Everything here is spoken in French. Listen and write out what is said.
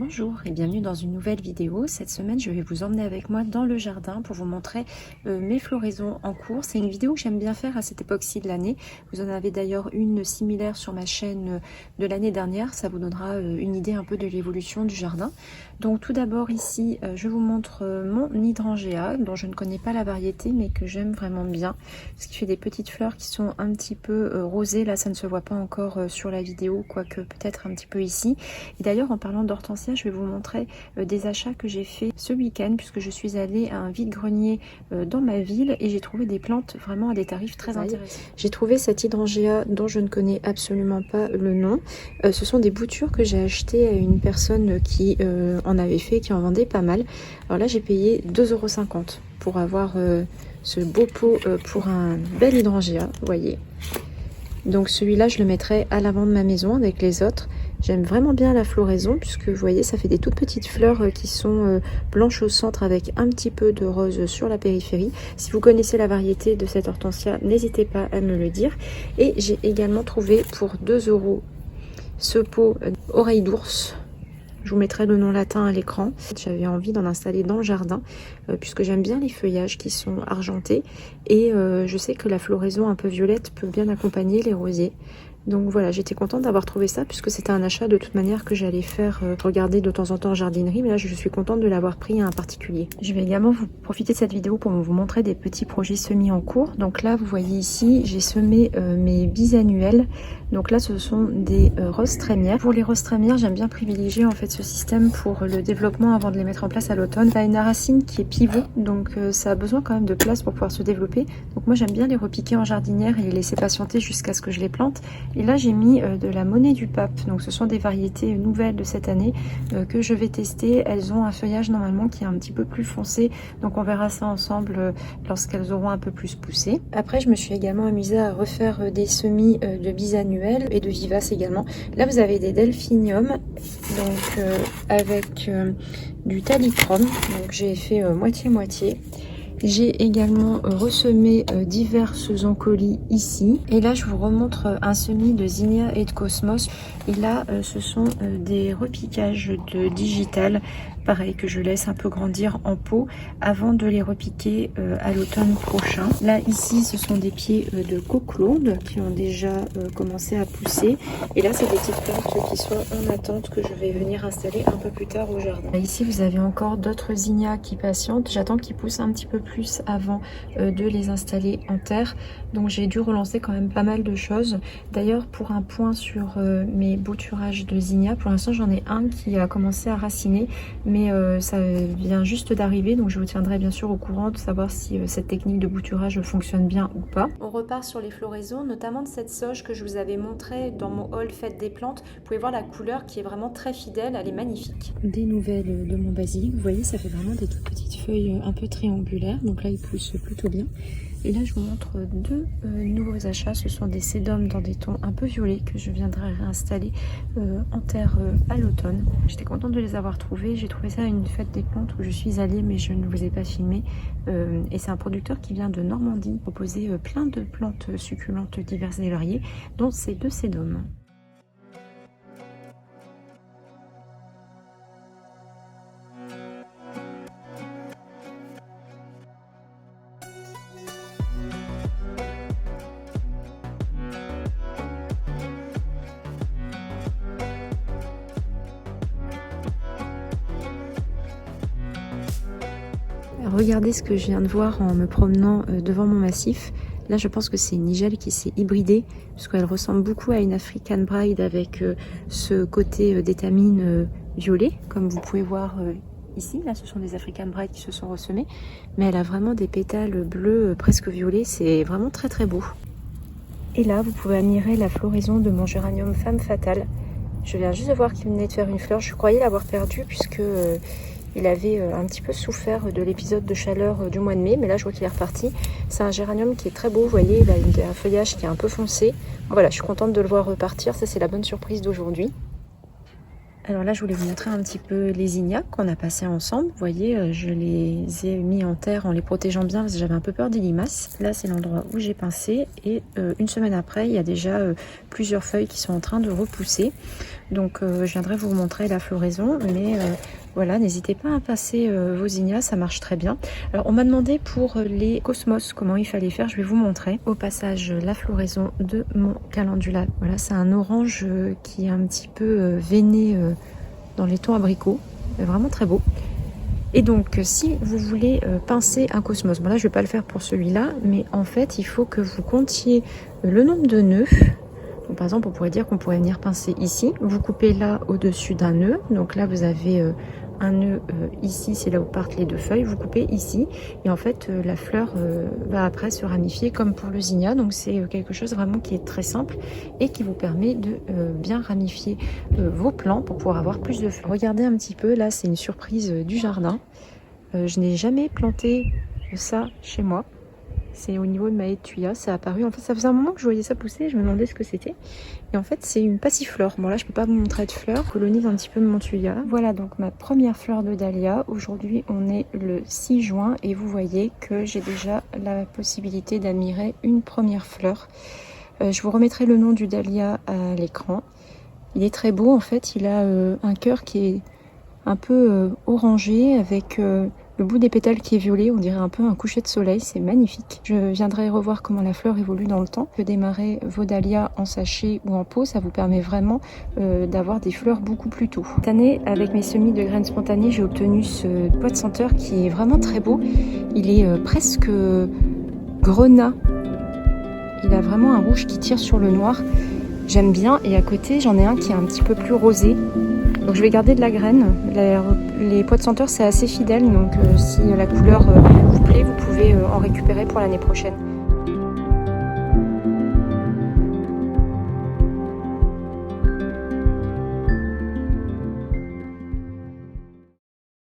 Bonjour et bienvenue dans une nouvelle vidéo. Cette semaine, je vais vous emmener avec moi dans le jardin pour vous montrer mes floraisons en cours. C'est une vidéo que j'aime bien faire à cette époque-ci de l'année. Vous en avez d'ailleurs une similaire sur ma chaîne de l'année dernière. Ça vous donnera une idée un peu de l'évolution du jardin. Donc tout d'abord ici, je vous montre mon hydrangea dont je ne connais pas la variété mais que j'aime vraiment bien. Ce qui fait des petites fleurs qui sont un petit peu rosées. Là, ça ne se voit pas encore sur la vidéo, quoique peut-être un petit peu ici. Et d'ailleurs, en parlant d'hortensia, je vais vous montrer des achats que j'ai fait ce week-end puisque je suis allée à un vide-grenier dans ma ville et j'ai trouvé des plantes vraiment à des tarifs très intéressants. J'ai trouvé cet hydrangea dont je ne connais absolument pas le nom. Ce sont des boutures que j'ai achetées à une personne qui en avait fait, qui en vendait pas mal. Alors là, j'ai payé 2,50 € pour avoir ce beau pot pour un bel hydrangea, vous voyez. Donc celui-là, je le mettrai à l'avant de ma maison avec les autres. J'aime vraiment bien la floraison puisque vous voyez, ça fait des toutes petites fleurs qui sont blanches au centre avec un petit peu de rose sur la périphérie. Si vous connaissez la variété de cette hortensia, n'hésitez pas à me le dire. Et j'ai également trouvé pour 2 € ce pot oreille d'ours. Je vous mettrai le nom latin à l'écran. J'avais envie d'en installer dans le jardin puisque j'aime bien les feuillages qui sont argentés et je sais que la floraison un peu violette peut bien accompagner les rosiers. Donc voilà, j'étais contente d'avoir trouvé ça puisque c'était un achat de toute manière que j'allais faire regarder de temps en temps en jardinerie, mais là je suis contente de l'avoir pris à un particulier. Je vais également vous profiter de cette vidéo pour vous montrer des petits projets semis en cours. Donc là vous voyez ici, j'ai semé mes bisannuelles. Donc là ce sont des roses trémières. Pour les roses trémières, j'aime bien privilégier en fait ce système pour le développement avant de les mettre en place à l'automne. Ça a une racine qui est pivot, donc ça a besoin quand même de place pour pouvoir se développer. Donc moi j'aime bien les repiquer en jardinière et les laisser patienter jusqu'à ce que je les plante. Et là j'ai mis de la monnaie du pape, donc ce sont des variétés nouvelles de cette année que je vais tester. Elles ont un feuillage normalement qui est un petit peu plus foncé, donc on verra ça ensemble lorsqu'elles auront un peu plus poussé. Après je me suis également amusée à refaire des semis de bisannuelles et de vivaces également. Là vous avez des delphiniums, donc avec du talichrome, donc j'ai fait moitié-moitié. J'ai également ressemé diverses encolies ici. Et là, je vous remontre un semis de zinnia et de cosmos. Et là, ce sont des repiquages de digital. Pareil, que je laisse un peu grandir en pot avant de les repiquer à l'automne prochain. Là, ici, ce sont des pieds de coquelaude qui ont déjà commencé à pousser. Et là, c'est des petites plantes qui sont en attente que je vais venir installer un peu plus tard au jardin. Là, ici, vous avez encore d'autres zinnias qui patientent. J'attends qu'ils poussent un petit peu plus avant de les installer en terre. Donc, j'ai dû relancer quand même pas mal de choses. D'ailleurs, pour un point sur mes bouturages de zinnia, pour l'instant, j'en ai un qui a commencé à raciner. Mais ça vient juste d'arriver, donc je vous tiendrai bien sûr au courant de savoir si cette technique de bouturage fonctionne bien ou pas. On repart sur les floraisons, notamment de cette sauge que je vous avais montré dans mon haul Fête des plantes. Vous pouvez voir la couleur qui est vraiment très fidèle, elle est magnifique. Des nouvelles de mon basilic, vous voyez, ça fait vraiment des toutes petites feuilles un peu triangulaires, donc là il pousse plutôt bien. Et là je vous montre deux nouveaux achats, ce sont des sédums dans des tons un peu violets que je viendrai réinstaller en terre à l'automne. J'étais contente de les avoir trouvés, j'ai trouvé ça à une fête des plantes où je suis allée mais je ne vous ai pas filmé. Et c'est un producteur qui vient de Normandie proposer plein de plantes succulentes diverses et variées, dont ces deux sédums. Regardez ce que je viens de voir en me promenant devant mon massif. Là, je pense que c'est une nigelle qui s'est hybridée, puisqu'elle ressemble beaucoup à une African Bride avec ce côté d'étamine violet, comme vous pouvez voir ici. Là, ce sont des African Bride qui se sont ressemées, mais elle a vraiment des pétales bleus presque violets. C'est vraiment très très beau. Et là, vous pouvez admirer la floraison de mon géranium femme fatale. Je viens juste de voir qu'il venait de faire une fleur. Je croyais l'avoir perdu puisque il avait un petit peu souffert de l'épisode de chaleur du mois de mai, mais là je vois qu'il est reparti. C'est un géranium qui est très beau, vous voyez, il a un feuillage qui est un peu foncé. Voilà, je suis contente de le voir repartir, ça c'est la bonne surprise d'aujourd'hui. Alors là, je voulais vous montrer un petit peu les zinnias qu'on a passés ensemble. Vous voyez, je les ai mis en terre en les protégeant bien parce que j'avais un peu peur des limaces. Là, c'est l'endroit où j'ai pincé et une semaine après, il y a déjà plusieurs feuilles qui sont en train de repousser. Donc, je viendrai vous montrer la floraison, mais voilà, n'hésitez pas à passer vos zinnias, ça marche très bien. Alors, on m'a demandé pour les cosmos comment il fallait faire, je vais vous montrer. Au passage, la floraison de mon calendula. Voilà, c'est un orange qui est un petit peu veiné dans les tons abricots, vraiment très beau. Et donc, si vous voulez pincer un cosmos, bon là je vais pas le faire pour celui-là, mais en fait il faut que vous comptiez le nombre de nœuds. Donc, par exemple, on pourrait dire qu'on pourrait venir pincer ici. Vous coupez là au-dessus d'un nœud. Donc là, vous avez un nœud ici, c'est là où partent les 2 feuilles. Vous coupez ici. Et en fait, la fleur va après se ramifier comme pour le zinnia. Donc c'est quelque chose vraiment qui est très simple et qui vous permet de bien ramifier vos plants pour pouvoir avoir plus de fleurs. Regardez un petit peu, là, c'est une surprise du jardin. Je n'ai jamais planté ça chez moi. C'est au niveau de ma haie de tuya, c'est apparu. En fait, ça faisait un moment que je voyais ça pousser, je me demandais ce que c'était. Et en fait, c'est une passiflore. Bon là, je peux pas vous montrer de fleurs, je colonise un petit peu mon tuya. Voilà donc ma première fleur de dahlia. Aujourd'hui, on est le 6 juin et vous voyez que j'ai déjà la possibilité d'admirer une première fleur. Je vous remettrai le nom du dahlia à l'écran. Il est très beau en fait, il a un cœur qui est un peu orangé avec le bout des pétales qui est violet, on dirait un peu un coucher de soleil, c'est magnifique. Je viendrai revoir comment la fleur évolue dans le temps. Que démarrer vos dahlias en sachet ou en pot, ça vous permet vraiment d'avoir des fleurs beaucoup plus tôt. Cette année, avec mes semis de graines spontanées, j'ai obtenu ce bois de senteur qui est vraiment très beau. Il est presque grenat. Il a vraiment un rouge qui tire sur le noir. J'aime bien, et à côté, j'en ai un qui est un petit peu plus rosé. Donc je vais garder de la graine. Les pois de senteur c'est assez fidèle, donc si la couleur vous plaît, vous pouvez en récupérer pour l'année prochaine.